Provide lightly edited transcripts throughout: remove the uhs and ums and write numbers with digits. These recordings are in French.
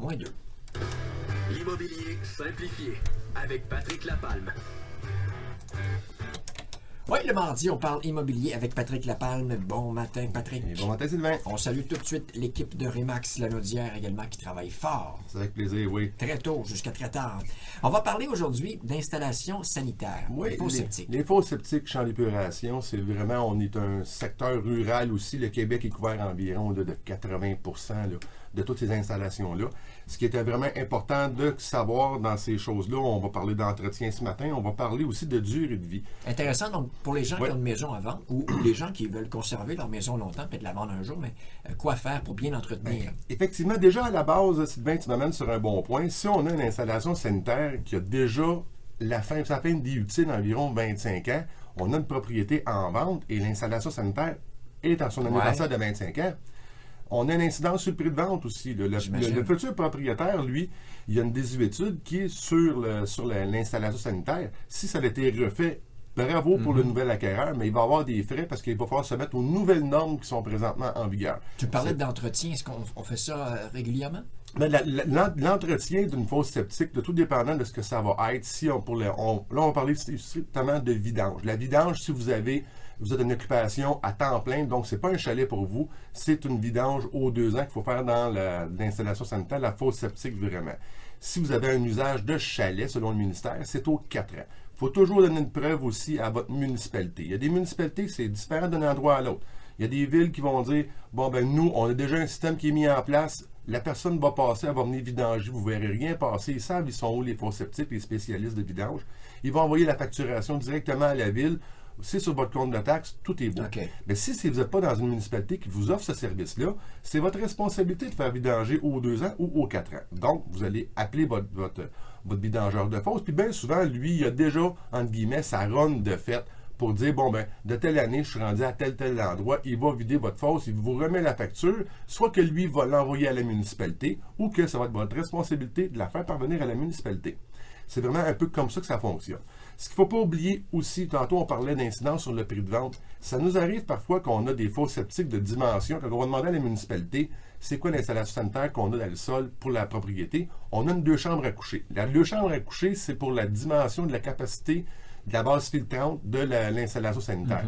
-2. L'immobilier simplifié avec Patrick Lapalme. Oui, le mardi, on parle immobilier avec Patrick Lapalme. Bon matin, Patrick. Et bon matin, Sylvain. On salue tout de suite l'équipe de Remax Lanaudière également qui travaille fort. C'est avec plaisir, oui. Très tôt, jusqu'à très tard. On va parler aujourd'hui d'installation sanitaire. Oui, Les faux sceptiques. Les faux sceptiques, champ d'épuration, c'est vraiment, on est un secteur rural aussi. Le Québec est couvert environ de 80% là, de toutes ces installations-là. Ce qui était vraiment important de savoir dans ces choses-là, on va parler d'entretien ce matin, on va parler aussi de durée de vie. Intéressant, donc, pour les gens qui ont une maison à vendre ou les gens qui veulent conserver leur maison longtemps, peut-être la vendre un jour, mais quoi faire pour bien l'entretenir? Effectivement, déjà à la base, Sylvain, tu m'amènes sur un bon point. Si on a une installation sanitaire qui a déjà sa fin de vie utile d'environ 25 ans, on a une propriété en vente et l'installation sanitaire est à son anniversaire de 25 ans. On a une incidence sur le prix de vente aussi. Le futur propriétaire, lui, il y a une désuétude qui est sur l'installation sanitaire. Si ça a été refait, bravo pour le nouvel acquéreur, mais il va avoir des frais parce qu'il va falloir se mettre aux nouvelles normes qui sont présentement en vigueur. Tu parlais d'entretien. Est-ce qu'on fait ça régulièrement? L'entretien d'une fosse septique, de tout dépendant de ce que ça va être, là, on va parler strictement de vidange. La vidange, si vous êtes en occupation à temps plein, donc c'est pas un chalet pour vous, c'est une vidange aux 2 ans qu'il faut faire dans l'installation sanitaire, la fosse septique vraiment. Si vous avez un usage de chalet, selon le ministère, c'est aux 4 ans. Il faut toujours donner une preuve aussi à votre municipalité. Il y a des municipalités, c'est différent d'un endroit à l'autre. Il y a des villes qui vont dire, bon ben nous, on a déjà un système qui est mis en place, la personne va passer, elle va venir vidanger, vous ne verrez rien passer. Ils savent, ils sont où les fosses septiques, les spécialistes de vidange. Ils vont envoyer la facturation directement à la ville. C'est sur votre compte de taxe, tout est beau. Okay. Mais si vous n'êtes pas dans une municipalité qui vous offre ce service-là, c'est votre responsabilité de faire vidanger aux 2 ans ou aux 4 ans. Donc, vous allez appeler votre vidangeur de fosse. Puis bien souvent, lui, il a déjà, entre guillemets, sa run de fête pour dire, bon, ben, de telle année, je suis rendu à tel endroit, il va vider votre fosse, il vous remet la facture, soit que lui va l'envoyer à la municipalité, ou que ça va être votre responsabilité de la faire parvenir à la municipalité. C'est vraiment un peu comme ça que ça fonctionne. Ce qu'il ne faut pas oublier aussi, tantôt on parlait d'incidence sur le prix de vente, ça nous arrive parfois qu'on a des fosses septiques de dimension, quand on va demander à la municipalité, c'est quoi l'installation sanitaire qu'on a dans le sol pour la propriété, on a une 2 chambres à coucher. La 2 chambres à coucher, c'est pour la dimension de la capacité de la base filtrante de l'installation sanitaire.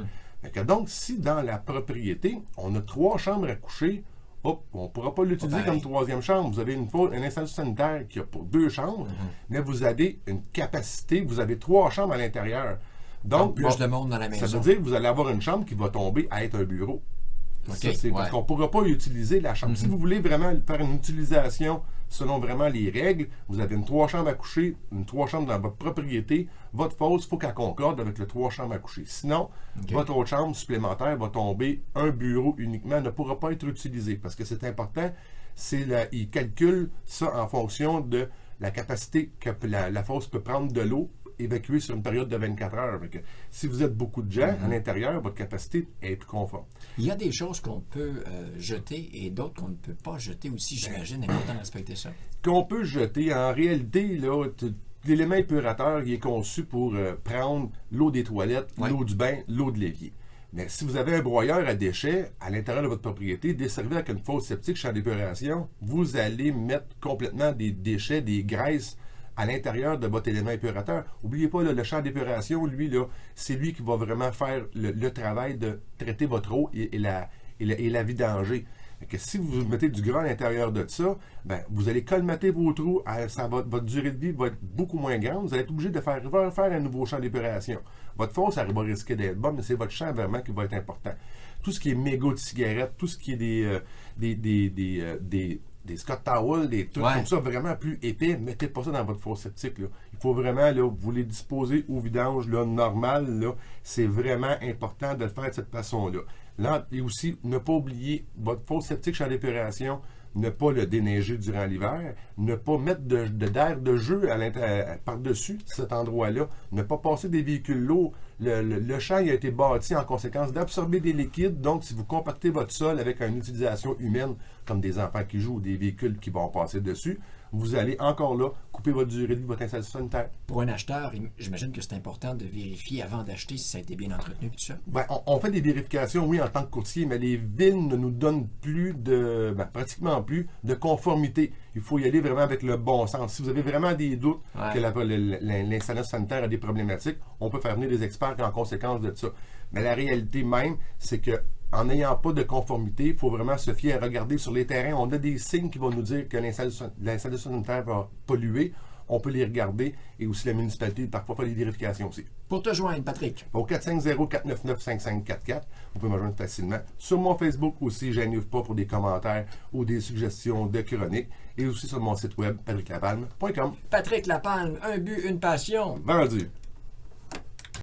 Donc, si dans la propriété, on a 3 chambres à coucher, on ne pourra pas l'utiliser comme 3e chambre. Vous avez une installation sanitaire qui a pour 2 chambres, mais vous avez une capacité, vous avez 3 chambres à l'intérieur. Donc, plus de monde dans la maison. Ça veut dire que vous allez avoir une chambre qui va tomber à être un bureau. Okay, parce qu'on ne pourra pas utiliser la chambre. Si vous voulez vraiment faire une utilisation selon vraiment les règles, vous avez une 3 chambres à coucher, une 3 chambres dans votre propriété, votre fosse, il faut qu'elle concorde avec le 3 chambres à coucher. Sinon, votre autre chambre supplémentaire va tomber, un bureau uniquement ne pourra pas être utilisé parce que c'est important, ils calculent ça en fonction de la capacité que la fosse peut prendre de l'eau évacuée sur une période de 24 heures. Donc, si vous êtes beaucoup de gens à l'intérieur, votre capacité est plus conforme. Il y a des choses qu'on peut jeter et d'autres qu'on ne peut pas jeter aussi, j'imagine. Il est important de respecter ça. Qu'on peut jeter, en réalité, là, l'élément épurateur, il est conçu pour prendre l'eau des toilettes, l'eau du bain, l'eau de l'évier. Mais si vous avez un broyeur à déchets à l'intérieur de votre propriété, desservi avec une fosse septique champ d'épuration, vous allez mettre complètement des déchets, des graisses à l'intérieur de votre élément épurateur. N'oubliez pas, là, le champ d'épuration, lui, là, c'est lui qui va vraiment faire le travail de traiter votre eau et la vidanger. Que si vous mettez du gras à l'intérieur de ça, ben, vous allez colmater vos trous, votre durée de vie va être beaucoup moins grande, vous allez être obligé de faire un nouveau champ d'épuration. Votre fosse, ça va risquer d'être bonne, mais c'est votre champ vraiment qui va être important. Tout ce qui est mégots de cigarettes, tout ce qui est des Scott Towels, des trucs comme ça, vraiment plus épais, mettez pas ça dans votre fosse septique. Là. Il faut vraiment, là, vous les disposer au vidange là, normal. Là, c'est vraiment important de le faire de cette façon-là. Là, et aussi, ne pas oublier votre fosse septique champ d'épuration, ne pas le déneiger durant l'hiver, ne pas mettre d'air de jeu par-dessus cet endroit-là, ne pas passer des véhicules lourds. le champ il a été bâti en conséquence d'absorber des liquides. Donc, si vous compactez votre sol avec une utilisation humaine, comme des enfants qui jouent ou des véhicules qui vont passer dessus, vous allez encore là couper votre durée de vie, votre installation sanitaire. Pour un acheteur, j'imagine que c'est important de vérifier avant d'acheter si ça a été bien entretenu et tout ça. Ben, on fait des vérifications, oui, en tant que courtier, mais les villes ne nous donnent plus pratiquement plus de conformité. Il faut y aller vraiment avec le bon sens. Si vous avez vraiment des doutes que l'installation sanitaire a des problématiques, on peut faire venir des experts en conséquence de ça. Mais la réalité même, c'est que en n'ayant pas de conformité, il faut vraiment se fier à regarder sur les terrains. On a des signes qui vont nous dire que l'installation sanitaire va polluer. On peut les regarder et aussi la municipalité, parfois, fait des vérifications aussi. Pour te joindre, Patrick. Au 450-499-5544, vous pouvez me joindre facilement. Sur mon Facebook aussi, gênez-vous pas pour des commentaires ou des suggestions de chroniques. Et aussi sur mon site web, patriclapalme.com. Patrick Lapalme, un but, une passion. Vendu.